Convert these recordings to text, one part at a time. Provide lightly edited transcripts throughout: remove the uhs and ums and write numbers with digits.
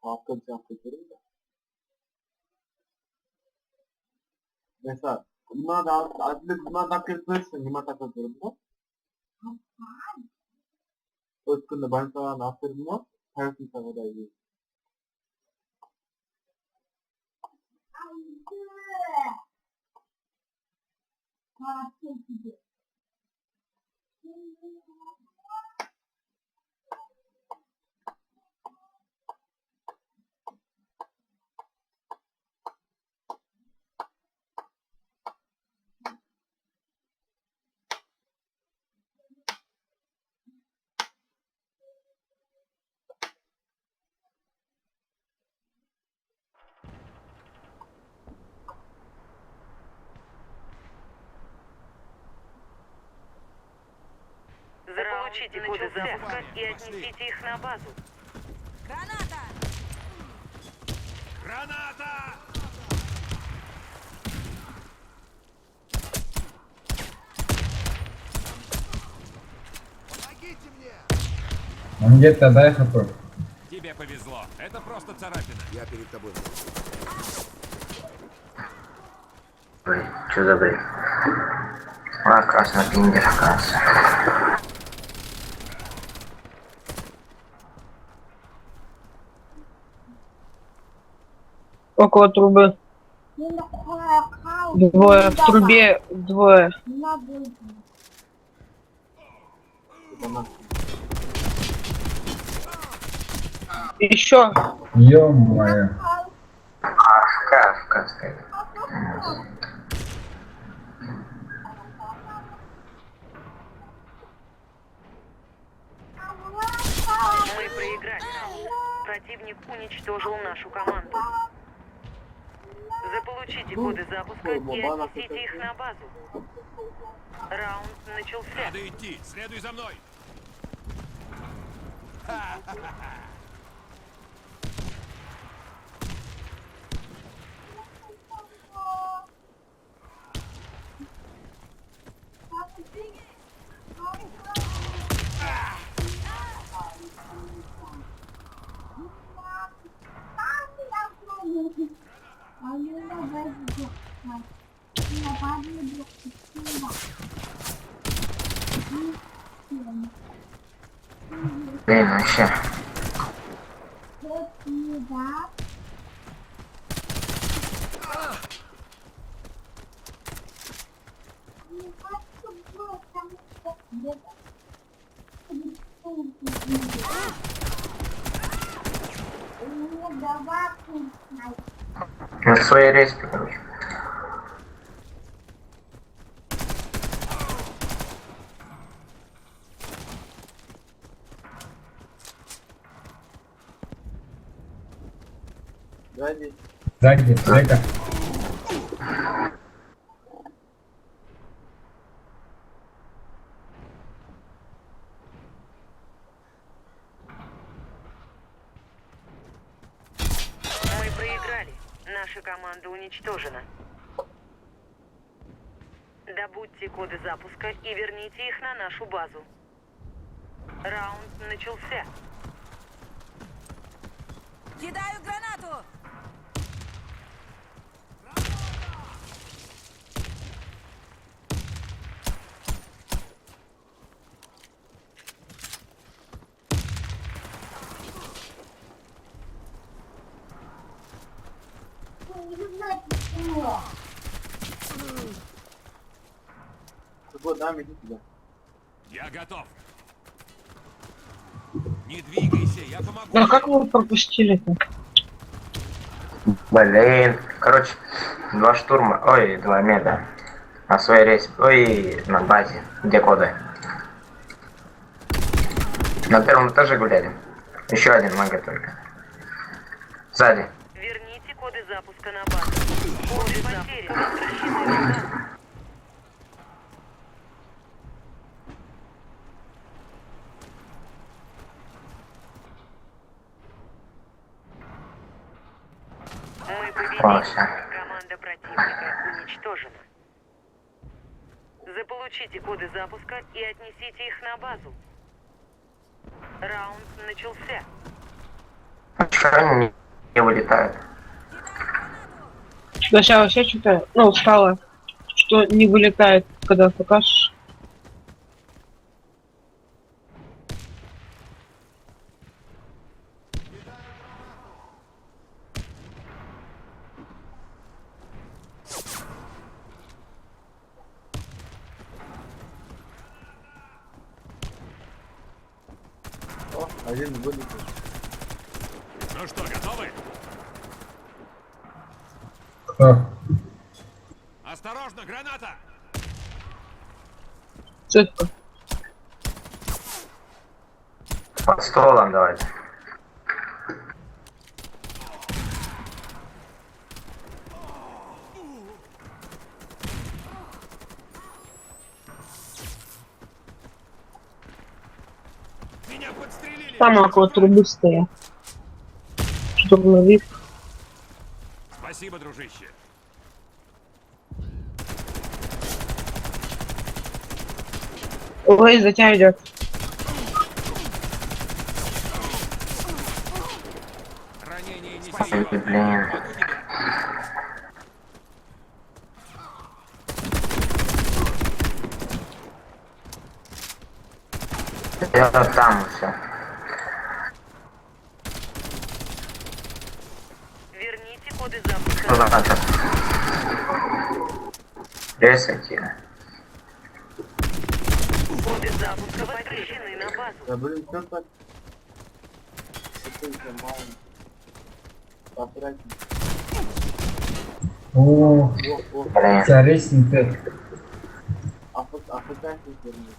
Автоцентр. Mesela bunlar da adlı bunlar da kırpırsın. Bunlar da kırpırsın. Özkünde ben sana ne yaptırdım mı? Her şey sana da iyi. Заполучите коды запуска и отнесите их на базу. Граната! Граната! Помогите мне! Он где-то, дай хп. Тебе повезло. Это просто царапина. Я перед тобой. Блин, что за бред? А, красный пингер, красный. Около трубы. Двое. В трубе двое. Еще. Ё-моё. АФК стоит. Мы проиграли раунд. Противник уничтожил нашу команду. Заполучите коды запуска и отнесите их на базу. Раунд начался. Надо идти. Следуй за мной. Блин, вообще. На своей респе, короче. Сзади. Сзади, Жека. Мы проиграли. Наша команда уничтожена. Добудьте коды запуска и верните их на нашу базу. Раунд начался. Кидаю гранату! Вот, дам, иди туда. Я готов. Не двигайся, я помогу. А как вы пропустили-то? Блин. Короче, 2 штурма. Ой, 2 меда. На своей респе. Ой, на базе. Где коды? На первом этаже гуляли. Еще один мага только. Сзади. Верните коды запуска на базу. Коды потеряны. Рассчитывайте на базу. Мы победили. Команда противника уничтожена. Заполучите коды запуска и отнесите их на базу. Раунд начался. Чё они не вылетают? Сейчас вообще что-то, ну, стало, что не вылетает, когда покажешь. О, один вылетел. Ну что, готовы? Кто? Осторожно, граната! Цифра. Под столом давайте. Меня подстрелили! Там около трубы стоят. Штурмовик. Спасибо, дружище. Ой, за тебя идет. Ранение не Ой, серьезное. блин. Могу тебе? Я вот там все. Верните коды запуска. Ну ладно. Ресайте. Коды запуска возвращены на базу. Да блин, что так? Что это мало? Потратить. О, О, Блин. зарисните. а фотографии вернуть.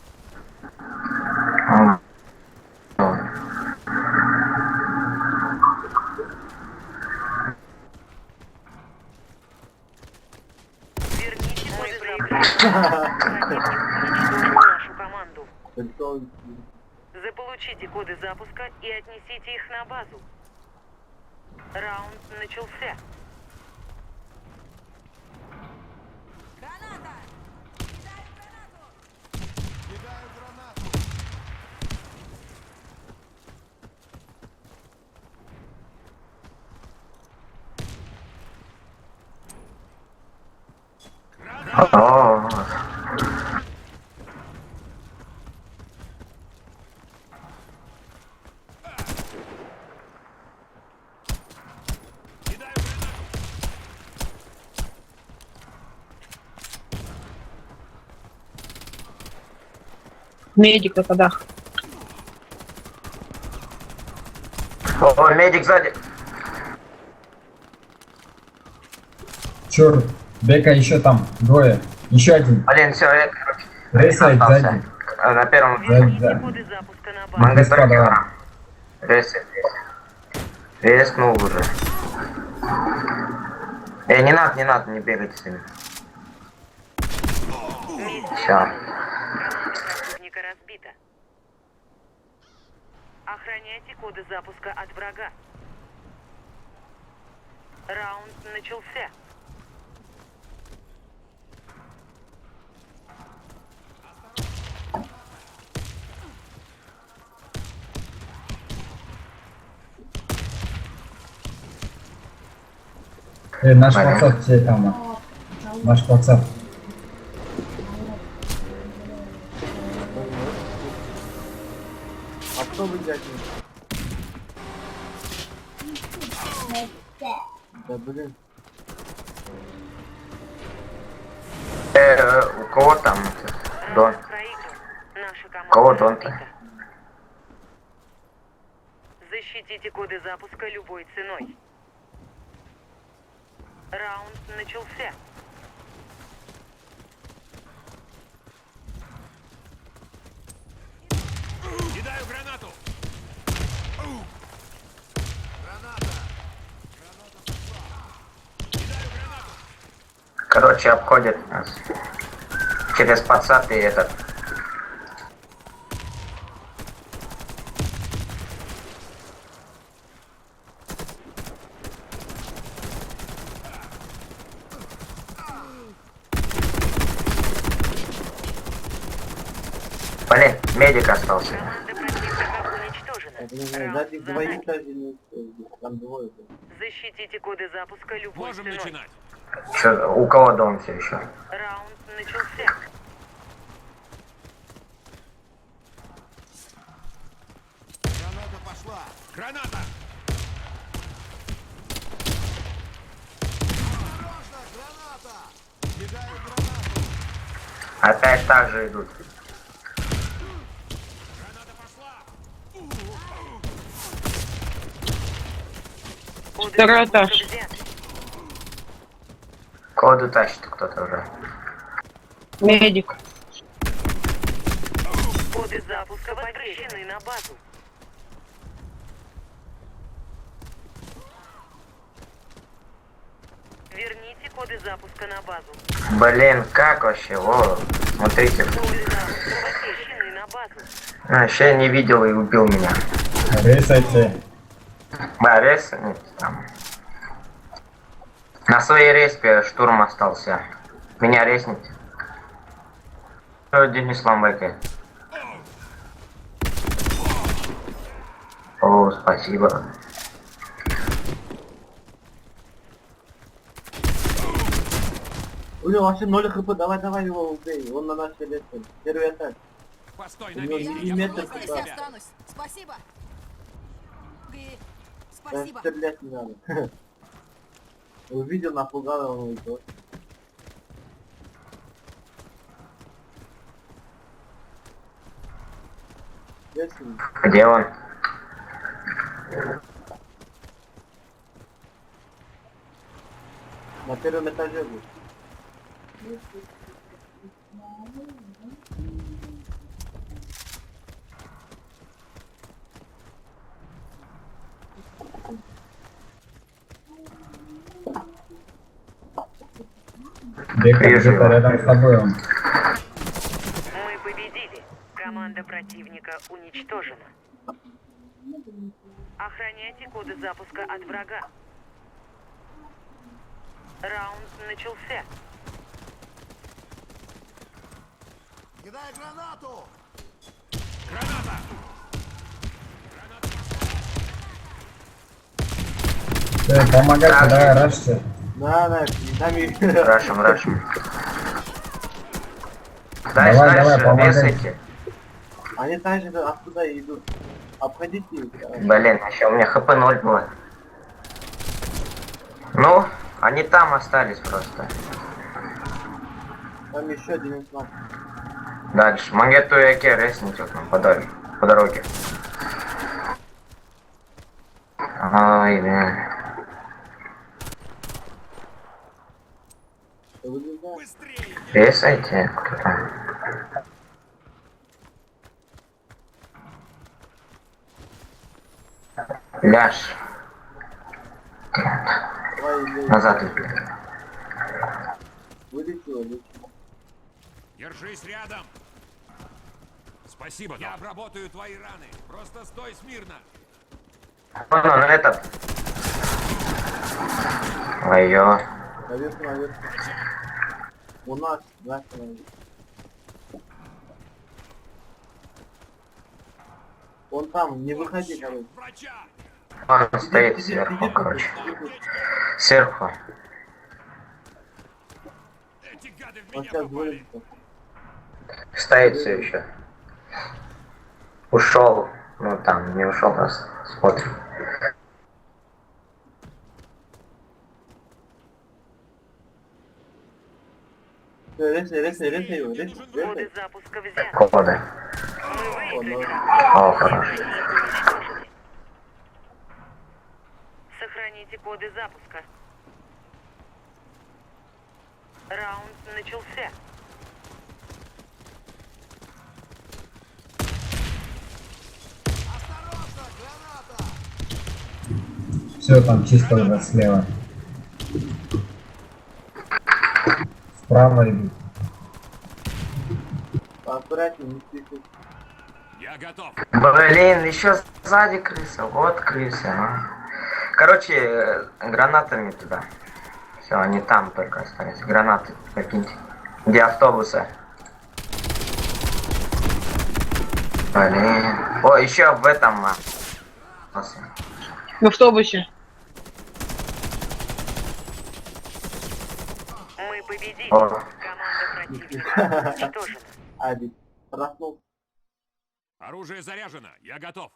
Верните коды запуска. Противник уничтожил нашу команду. Прикол. Заполучите коды запуска и отнесите их на базу. Раунд начался. Граната! Кидаю гранату! О, Кидаю гранату! Медик на подах. о, медик сзади. Черт, Бека еще там, двое. Еще один. Блин, все, я, короче, Рейсает остался. сзади. На первом Верните да. коды запуска на базу. манго Господа. трекера. Рейсает. Резнул уже. Не надо, не бегайте с ними. Все. Противника разбита. Охраняйте коды запуска от врага. Раунд начался. Наш Понятно. WhatsApp все там. Наш WhatsApp. А кто вы дядя? Да блин. У кого там? Дон. Раунд проигран. Наша команда Кого Дон-то? разбита. Защитите коды запуска любой ценой. Раунд начался. Кидаю гранату! Короче, обходит нас. Через подсад и этот. Блин, медик остался. Команда противника уничтожена. Сзади двоих даже не успел, там двое. Защитите коды запуска любой Можем ценой. начинать. Чё, у кого дом все еще? Раунд начался. Граната пошла. Граната! Осторожно, граната! Кидаю гранату. Опять так же идут. Граната пошла! Коды Второй запуска этаж. взяты. Коду тащит кто-то уже. Медик. Коды запуска возвращены на базу. Верните коды запуска на базу. Блин, как вообще? О, смотрите. Коды запуска возвращены на базу. Вообще не видел и убил меня. Рисайте. Борис? Нет, там. На своей респе штурм остался. Меня резнить. Денис Ламбеки. О, спасибо. У него вообще 0 хп, давай его убей, он на нашей леске. Первый этаж. Постой У на него месте, я миллиметр помогу туда. тебе. останусь. Спасибо. Там Спасибо. стрелять не надо. Увидел, напугал, он уйдет. Если Где он? на первом этаже будет. Бека Вижу где-то его. рядом с тобой он. Мы победили. Команда противника уничтожена. Охраняйте коды запуска от врага. Раунд начался. Кидай гранату. Граната! Помогайте, давай, рашьте. Да, там и... Рашем. Давай, Дальше, помогай. весайте. Они также откуда идут. Обходите их. Блин, еще у меня хп 0 было. Ну, они там остались просто. Там еще один инстант. Дальше. Магету и Аке резнить вот нам по дороге. Ой, блин. Быстрее! Весайте, кто там. Ляж. Назад. Вылетело. Держись рядом! Спасибо, я обработаю твои раны. Просто стой смирно. Вон он, этот. Ой-ё. Наверх. У нас, да, он там, не выходи, короче. Врача! Он стоит сверху, короче. Сверху. Эти гады в Он меня сейчас попали. вылетит. Стоит все еще. Ушел. Ну там, не ушел, просто смотрим. Резай его. Коды запуска взяты. Коды. Мы выиграли. О, хорошо. Уничтожили. Сохраните коды запуска. Раунд начался. Осторожно, граната. Все, там чисто уже слева. Справа идут. Аккуратнее, не спеши. Я готов. Блин, еще сзади крыса. Вот крыса. Короче, гранатами туда. Все, они там только остались. Гранаты какие-нибудь. Где автобусы? Блин. О, еще в этом. В автобусе. Мы победили. О. Команда противника уничтожена. А, ведь проснулся. Оружие заряжено. Я готов.